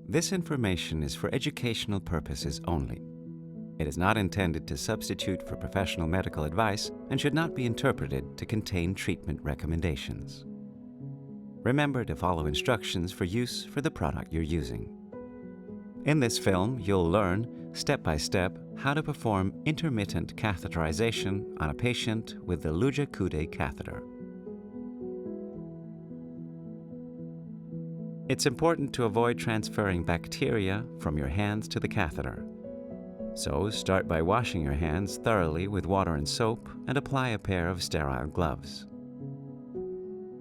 This information is for educational purposes only. It is not intended to substitute for professional medical advice and should not be interpreted to contain treatment recommendations. Remember to follow instructions for use for the product you're using. In this film, you'll learn, step by step, how to perform intermittent catheterization on a patient with the Luja Coudé catheter. It's important to avoid transferring bacteria from your hands to the catheter. So start by washing your hands thoroughly with water and soap and apply a pair of sterile gloves.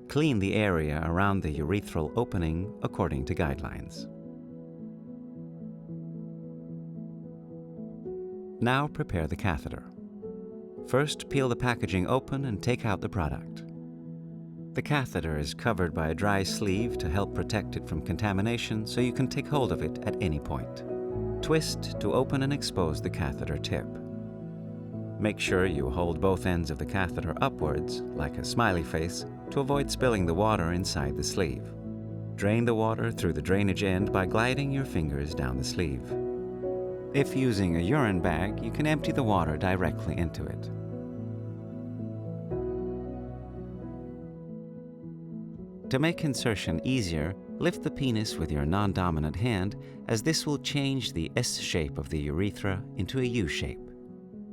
Clean the area around the urethral opening according to guidelines. Now prepare the catheter. First, peel the packaging open and take out the product. The catheter is covered by a dry sleeve to help protect it from contamination, so you can take hold of it at any point. Twist to open and expose the catheter tip. Make sure you hold both ends of the catheter upwards, like a smiley face, to avoid spilling the water inside the sleeve. Drain the water through the drainage end by gliding your fingers down the sleeve. If using a urine bag, you can empty the water directly into it. To make insertion easier, lift the penis with your non-dominant hand, as this will change the S shape of the urethra into a U shape.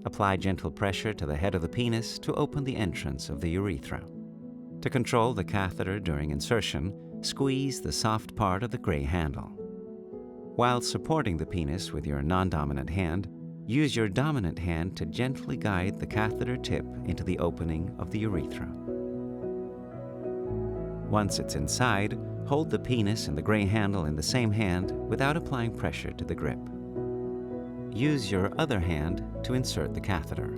Apply gentle pressure to the head of the penis to open the entrance of the urethra. To control the catheter during insertion, squeeze the soft part of the gray handle. While supporting the penis with your non-dominant hand, use your dominant hand to gently guide the catheter tip into the opening of the urethra. Once it's inside, hold the penis and the gray handle in the same hand without applying pressure to the grip. Use your other hand to insert the catheter.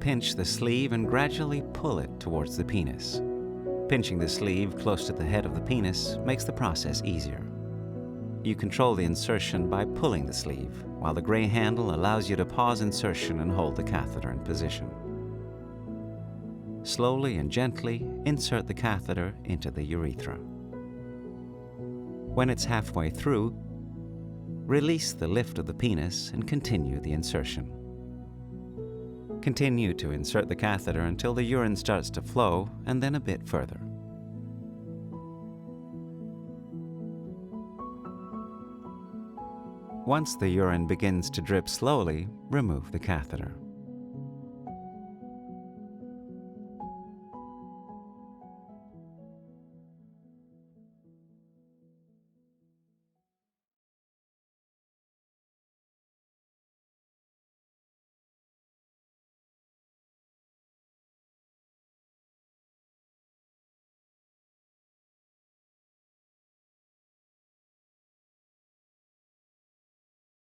Pinch the sleeve and gradually pull it towards the penis. Pinching the sleeve close to the head of the penis makes the process easier. You control the insertion by pulling the sleeve, while the gray handle allows you to pause insertion and hold the catheter in position. Slowly and gently insert the catheter into the urethra. When it's halfway through, release the lift of the penis and continue the insertion. Continue to insert the catheter until the urine starts to flow, and then a bit further. Once the urine begins to drip slowly, remove the catheter.